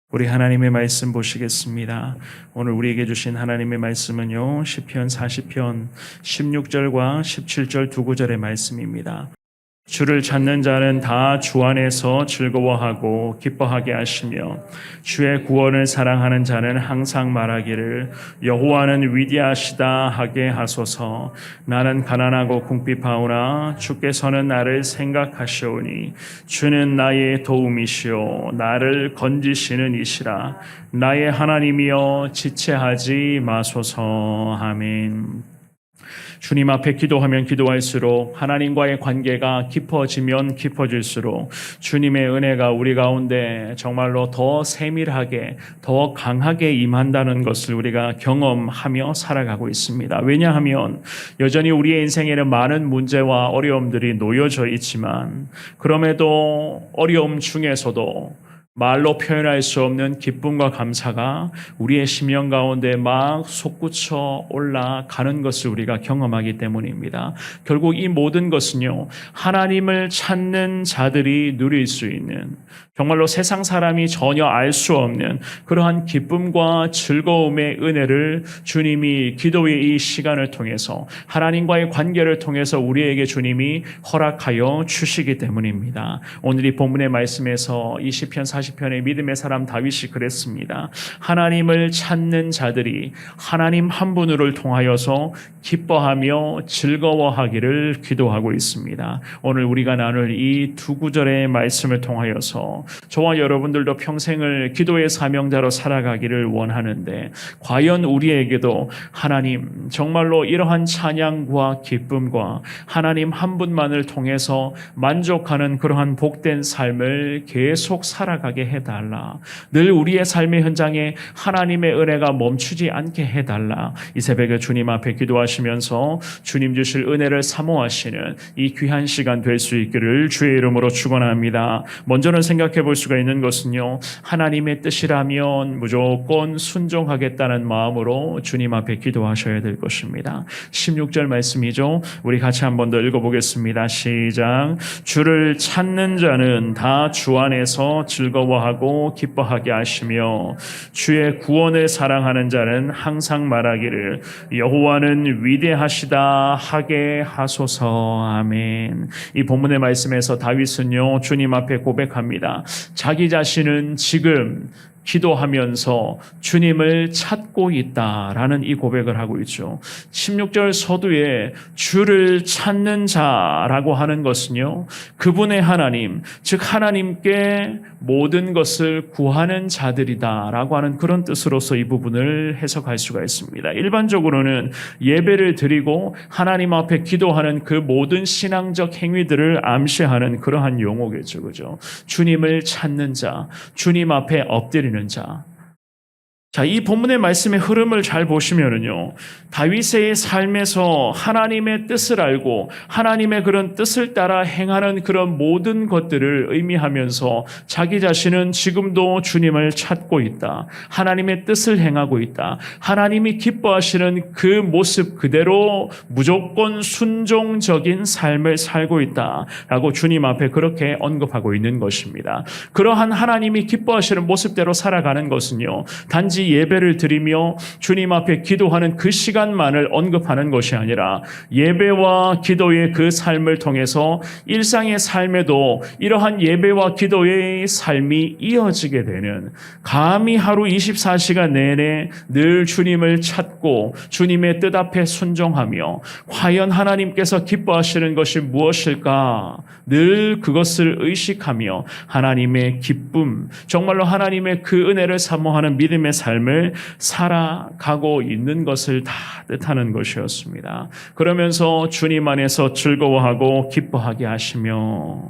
우리 하나님의 말씀 보시겠습니다. 오늘 우리에게 주신 하나님의 말씀은요, 시편 40편 16절과 17절 두 구절의 말씀입니다. 주를 찾는 자는 다 주 안에서 즐거워하고 기뻐하게 하시며 주의 구원을 사랑하는 자는 항상 말하기를 여호와는 위대하시다 하게 하소서. 나는 가난하고 궁핍하오나 주께서는 나를 생각하시오니 주는 나의 도움이시오 나를 건지시는 이시라. 나의 하나님이여 지체하지 마소서. 아멘. 주님 앞에 기도하면 기도할수록 하나님과의 관계가 깊어지면 깊어질수록 주님의 은혜가 우리 가운데 정말로 더 세밀하게 더 강하게 임한다는 것을 우리가 경험하며 살아가고 있습니다. 왜냐하면 여전히 우리의 인생에는 많은 문제와 어려움들이 놓여져 있지만 그럼에도 어려움 중에서도 말로 표현할 수 없는 기쁨과 감사가 우리의 심령 가운데 막 솟구쳐 올라가는 것을 우리가 경험하기 때문입니다. 결국 이 모든 것은요, 하나님을 찾는 자들이 누릴 수 있는, 정말로 세상 사람이 전혀 알 수 없는 그러한 기쁨과 즐거움의 은혜를 주님이 기도의 이 시간을 통해서 하나님과의 관계를 통해서 우리에게 주님이 허락하여 주시기 때문입니다. 오늘 이 본문의 말씀에서 이 시편 40편의 믿음의 사람 다윗이 그랬습니다. 하나님을 찾는 자들이 하나님 한 분을 통하여서 기뻐하며 즐거워하기를 기도하고 있습니다. 오늘 우리가 나눌 이 두 구절의 말씀을 통하여서 저와 여러분들도 평생을 기도의 사명자로 살아가기를 원하는데 과연 우리에게도 하나님 정말로 이러한 찬양과 기쁨과 하나님 한 분만을 통해서 만족하는 그러한 복된 삶을 계속 살아가게 해달라. 늘 우리의 삶의 현장에 하나님의 은혜가 멈추지 않게 해달라. 이 새벽에 주님 앞에 기도하시면서 주님 주실 은혜를 사모하시는 이 귀한 시간 될 수 있기를 주의 이름으로 축원합니다. 먼저는 생각해 볼 수가 있는 것은요, 하나님의 뜻이라면 무조건 순종하겠다는 마음으로 주님 앞에 기도하셔야 될 것입니다. 16절 말씀이죠. 우리 같이 한 번 더 읽어보겠습니다. 시작. 주를 찾는 자는 다 주 안에서 즐거워하고 기뻐하게 하시며 주의 구원을 사랑하는 자는 항상 말하기를 여호와는 위대하시다 하게 하소서. 아멘. 이 본문의 말씀에서 다윗은요, 주님 앞에 고백합니다. 자기 자신은 지금 기도하면서 주님을 찾고 있다라는 이 고백을 하고 있죠. 16절 서두에 주를 찾는 자라고 하는 것은요, 그분의 하나님, 즉 하나님께 모든 것을 구하는 자들이다라고 하는 그런 뜻으로서 이 부분을 해석할 수가 있습니다. 일반적으로는 예배를 드리고 하나님 앞에 기도하는 그 모든 신앙적 행위들을 암시하는 그러한 용어겠죠. 그죠? 주님을 찾는 자, 주님 앞에 엎드리는 자. 자, 이 본문의 말씀의 흐름을 잘 보시면은요, 다윗의 삶에서 하나님의 뜻을 알고 하나님의 그런 뜻을 따라 행하는 그런 모든 것들을 의미하면서 자기 자신은 지금도 주님을 찾고 있다. 하나님의 뜻을 행하고 있다. 하나님이 기뻐하시는 그 모습 그대로 무조건 순종적인 삶을 살고 있다라고 주님 앞에 그렇게 언급하고 있는 것입니다. 그러한 하나님이 기뻐하시는 모습대로 살아가는 것은요, 단지 예배를 드리며 주님 앞에 기도하는 그 시간만을 언급하는 것이 아니라 예배와 기도의 그 삶을 통해서 일상의 삶에도 이러한 예배와 기도의 삶이 이어지게 되는, 감히 하루 24시간 내내 늘 주님을 찾고 주님의 뜻 앞에 순종하며 과연 하나님께서 기뻐하시는 것이 무엇일까 늘 그것을 의식하며 하나님의 기쁨, 정말로 하나님의 그 은혜를 사모하는 믿음의 삶을 살아가고 있는 것을 다 뜻하는 것이었습니다. 그러면서 주님 안에서 즐거워하고 기뻐하게 하시며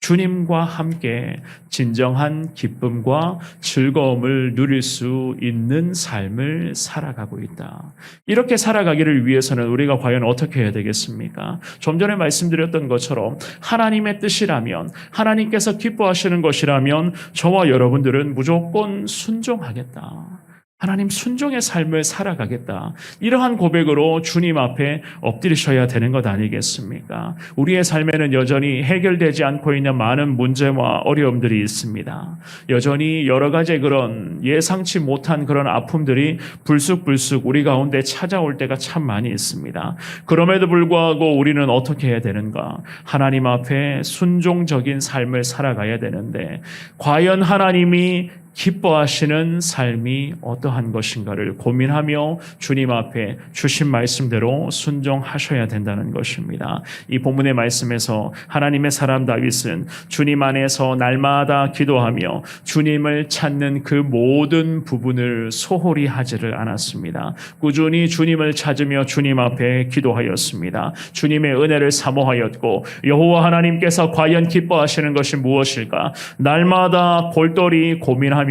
주님과 함께 진정한 기쁨과 즐거움을 누릴 수 있는 삶을 살아가고 있다. 이렇게 살아가기를 위해서는 우리가 과연 어떻게 해야 되겠습니까? 좀 전에 말씀드렸던 것처럼 하나님의 뜻이라면, 하나님께서 기뻐하시는 것이라면 저와 여러분들은 무조건 순종하겠다. 하나님 순종의 삶을 살아가겠다. 이러한 고백으로 주님 앞에 엎드리셔야 되는 것 아니겠습니까? 우리의 삶에는 여전히 해결되지 않고 있는 많은 문제와 어려움들이 있습니다. 여전히 여러 가지 그런 예상치 못한 그런 아픔들이 불쑥불쑥 우리 가운데 찾아올 때가 참 많이 있습니다. 그럼에도 불구하고 우리는 어떻게 해야 되는가? 하나님 앞에 순종적인 삶을 살아가야 되는데 과연 하나님이 기뻐하시는 삶이 어떠한 것인가를 고민하며 주님 앞에 주신 말씀대로 순종하셔야 된다는 것입니다. 이 본문의 말씀에서 하나님의 사람 다윗은 주님 안에서 날마다 기도하며 주님을 찾는 그 모든 부분을 소홀히 하지를 않았습니다. 꾸준히 주님을 찾으며 주님 앞에 기도하였습니다. 주님의 은혜를 사모하였고 여호와 하나님께서 과연 기뻐하시는 것이 무엇일까? 날마다 골똘히 고민하며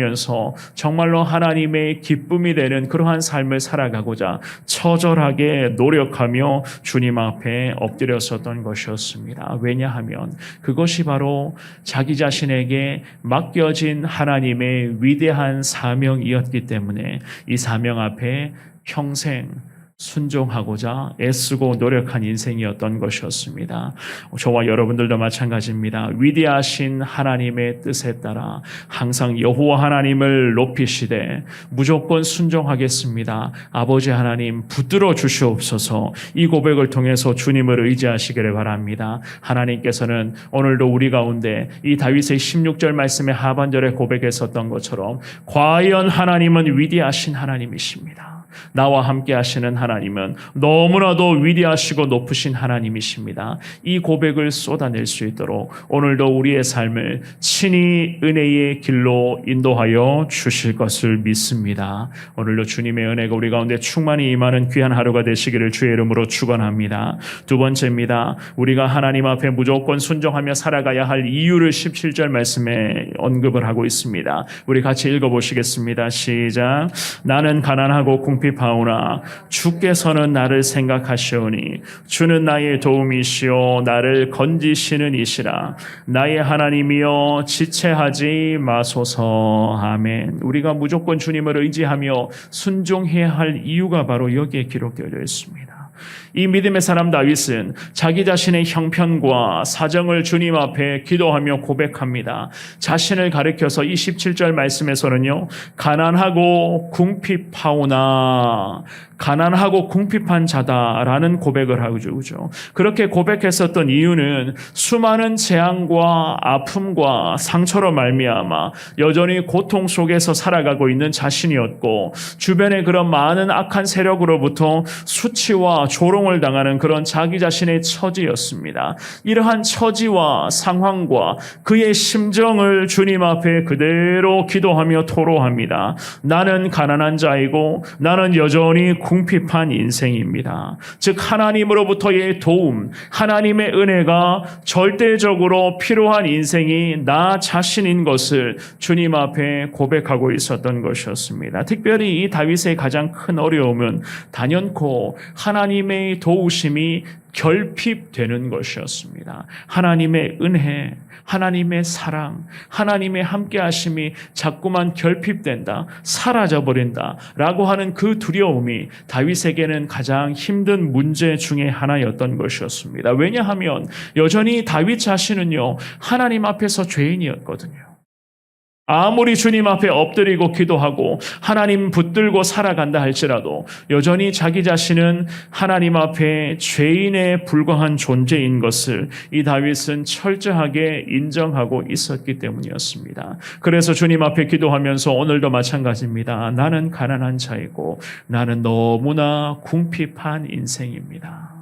정말로 하나님의 기쁨이 되는 그러한 삶을 살아가고자 처절하게 노력하며 주님 앞에 엎드렸었던 것이었습니다. 왜냐하면 그것이 바로 자기 자신에게 맡겨진 하나님의 위대한 사명이었기 때문에 이 사명 앞에 평생 순종하고자 애쓰고 노력한 인생이었던 것이었습니다. 저와 여러분들도 마찬가지입니다. 위대하신 하나님의 뜻에 따라 항상 여호와 하나님을 높이시되 무조건 순종하겠습니다. 아버지 하나님 붙들어 주시옵소서. 이 고백을 통해서 주님을 의지하시기를 바랍니다. 하나님께서는 오늘도 우리 가운데 이 다윗의 16절 말씀의 하반절에 고백했었던 것처럼 과연 하나님은 위대하신 하나님이십니다. 나와 함께 하시는 하나님은 너무나도 위대하시고 높으신 하나님이십니다. 이 고백을 쏟아낼 수 있도록 오늘도 우리의 삶을 친히 은혜의 길로 인도하여 주실 것을 믿습니다. 오늘도 주님의 은혜가 우리 가운데 충만히 임하는 귀한 하루가 되시기를 주의 이름으로 축원합니다. 두 번째입니다. 우리가 하나님 앞에 무조건 순종하며 살아가야 할 이유를 17절 말씀에 언급을 하고 있습니다. 우리 같이 읽어보시겠습니다. 시작. 나는 가난하고 궁핍하오나 주께서는 나를 생각하시오니 주는 나의 도움이시오 나를 건지시는 이시라. 나의 하나님이여 지체하지 마소서. 아멘. 우리가 무조건 주님을 의지하며 순종해야 할 이유가 바로 여기에 기록되어 있습니다. 이 믿음의 사람 다윗은 자기 자신의 형편과 사정을 주님 앞에 기도하며 고백합니다. 자신을 가리켜서 27절 말씀에서는요, 가난하고 궁핍하오나 가난하고 궁핍한 자다라는 고백을 하죠. 그렇게 고백했었던 이유는 수많은 재앙과 아픔과 상처로 말미암아 여전히 고통 속에서 살아가고 있는 자신이었고 주변의 그런 많은 악한 세력으로부터 수치와 조롱을 당하는 그런 자기 자신의 처지였습니다. 이러한 처지와 상황과 그의 심정을 주님 앞에 그대로 기도하며 토로합니다. 나는 가난한 자이고 나는 여전히 궁핍한 인생입니다. 즉 하나님으로부터의 도움, 하나님의 은혜가 절대적으로 필요한 인생이 나 자신인 것을 주님 앞에 고백하고 있었던 것이었습니다. 특별히 이 다윗의 가장 큰 어려움은 단연코 하나님의 도우심이 결핍되는 것이었습니다. 하나님의 은혜, 하나님의 사랑, 하나님의 함께하심이 자꾸만 결핍된다, 사라져버린다 라고 하는 그 두려움이 다윗에게는 가장 힘든 문제 중에 하나였던 것이었습니다. 왜냐하면 여전히 다윗 자신은요, 하나님 앞에서 죄인이었거든요. 아무리 주님 앞에 엎드리고 기도하고 하나님 붙들고 살아간다 할지라도 여전히 자기 자신은 하나님 앞에 죄인에 불과한 존재인 것을 이 다윗은 철저하게 인정하고 있었기 때문이었습니다. 그래서 주님 앞에 기도하면서 오늘도 마찬가지입니다. 나는 가난한 자이고 나는 너무나 궁핍한 인생입니다.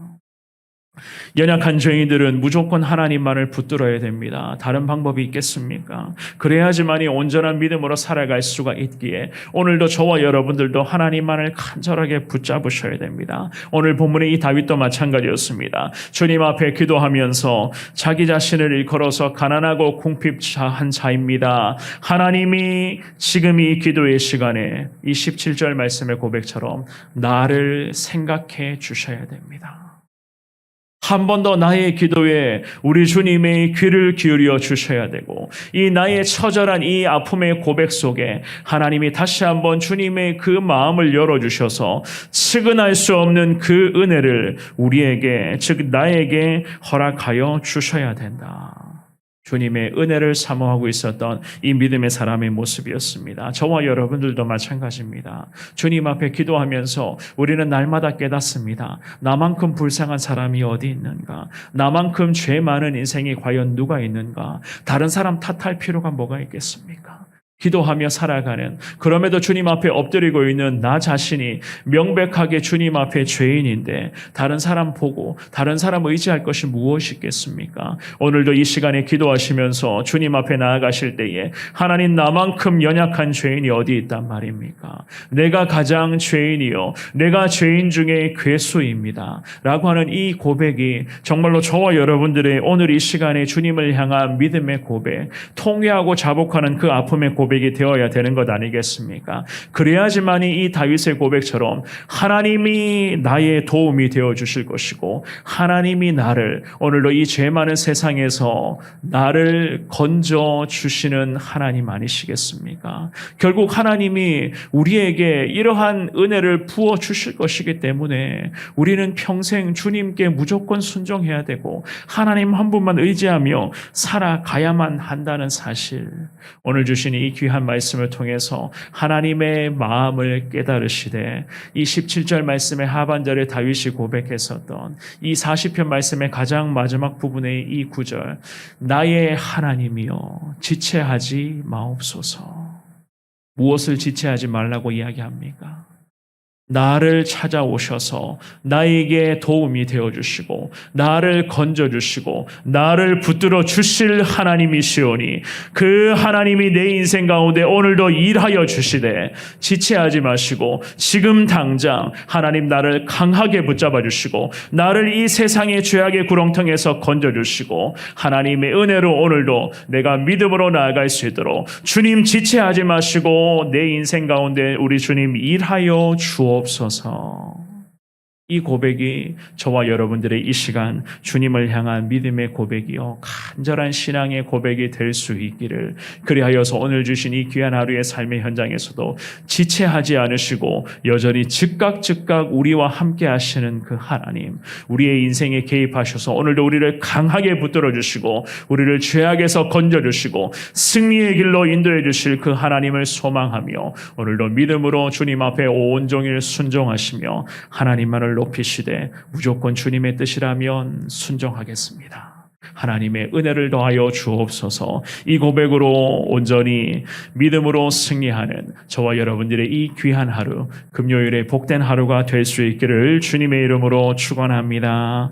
연약한 죄인들은 무조건 하나님만을 붙들어야 됩니다. 다른 방법이 있겠습니까? 그래야지만이 온전한 믿음으로 살아갈 수가 있기에 오늘도 저와 여러분들도 하나님만을 간절하게 붙잡으셔야 됩니다. 오늘 본문의 이 다윗도 마찬가지였습니다. 주님 앞에 기도하면서 자기 자신을 일컬어서 가난하고 궁핍한 자입니다. 하나님이 지금 이 기도의 시간에 이 17절 말씀의 고백처럼 나를 생각해 주셔야 됩니다. 한 번 더 나의 기도에 우리 주님의 귀를 기울여 주셔야 되고, 이 나의 처절한 이 아픔의 고백 속에 하나님이 다시 한번 주님의 그 마음을 열어주셔서 측은할 수 없는 그 은혜를 우리에게, 즉 나에게 허락하여 주셔야 된다. 주님의 은혜를 사모하고 있었던 이 믿음의 사람의 모습이었습니다. 저와 여러분들도 마찬가지입니다. 주님 앞에 기도하면서 우리는 날마다 깨닫습니다. 나만큼 불쌍한 사람이 어디 있는가? 나만큼 죄 많은 인생이 과연 누가 있는가? 다른 사람 탓할 필요가 뭐가 있겠습니까? 기도하며 살아가는, 그럼에도 주님 앞에 엎드리고 있는 나 자신이 명백하게 주님 앞에 죄인인데 다른 사람 보고 다른 사람 의지할 것이 무엇이 있겠습니까? 오늘도 이 시간에 기도하시면서 주님 앞에 나아가실 때에 하나님, 나만큼 연약한 죄인이 어디 있단 말입니까? 내가 가장 죄인이요, 내가 죄인 중에 괴수입니다 라고 하는 이 고백이 정말로 저와 여러분들의 오늘 이 시간에 주님을 향한 믿음의 고백, 통회하고 자복하는 그 아픔의 고백이 되어야 되는 것 아니겠습니까? 그래야지만이 이 다윗의 고백처럼 하나님이 나의 도움이 되어 주실 것이고, 하나님이 나를 오늘도 이 죄 많은 세상에서 나를 건져 주시는 하나님 아니시겠습니까? 결국 하나님이 우리에게 이러한 은혜를 부어 주실 것이기 때문에 우리는 평생 주님께 무조건 순종해야 되고 하나님 한 분만 의지하며 살아가야만 한다는 사실, 오늘 주신 이 귀한 말씀을 통해서 하나님의 마음을 깨달으시되, 이 17절 말씀의 하반절에 다윗이 고백했었던 이 40편 말씀의 가장 마지막 부분의 이 구절, 나의 하나님이여 지체하지 마옵소서. 무엇을 지체하지 말라고 이야기합니까? 나를 찾아오셔서 나에게 도움이 되어주시고 나를 건져주시고 나를 붙들어 주실 하나님이시오니, 그 하나님이 내 인생 가운데 오늘도 일하여 주시되 지체하지 마시고 지금 당장 하나님 나를 강하게 붙잡아 주시고 나를 이 세상의 죄악의 구렁텅이에서 건져주시고 하나님의 은혜로 오늘도 내가 믿음으로 나아갈 수 있도록 주님 지체하지 마시고 내 인생 가운데 우리 주님 일하여 주옵소서. 이 고백이 저와 여러분들의 이 시간 주님을 향한 믿음의 고백이요, 간절한 신앙의 고백이 될 수 있기를, 그리하여서 오늘 주신 이 귀한 하루의 삶의 현장에서도 지체하지 않으시고 여전히 즉각 우리와 함께 하시는 그 하나님, 우리의 인생에 개입하셔서 오늘도 우리를 강하게 붙들어 주시고 우리를 죄악에서 건져 주시고 승리의 길로 인도해 주실 그 하나님을 소망하며 오늘도 믿음으로 주님 앞에 온종일 순종하시며 하나님만을 높이시되 무조건 주님의 뜻이라면 순종하겠습니다. 하나님의 은혜를 더하여 주옵소서. 이 고백으로 온전히 믿음으로 승리하는 저와 여러분들의 이 귀한 하루, 금요일에 복된 하루가 될 수 있기를 주님의 이름으로 축원합니다.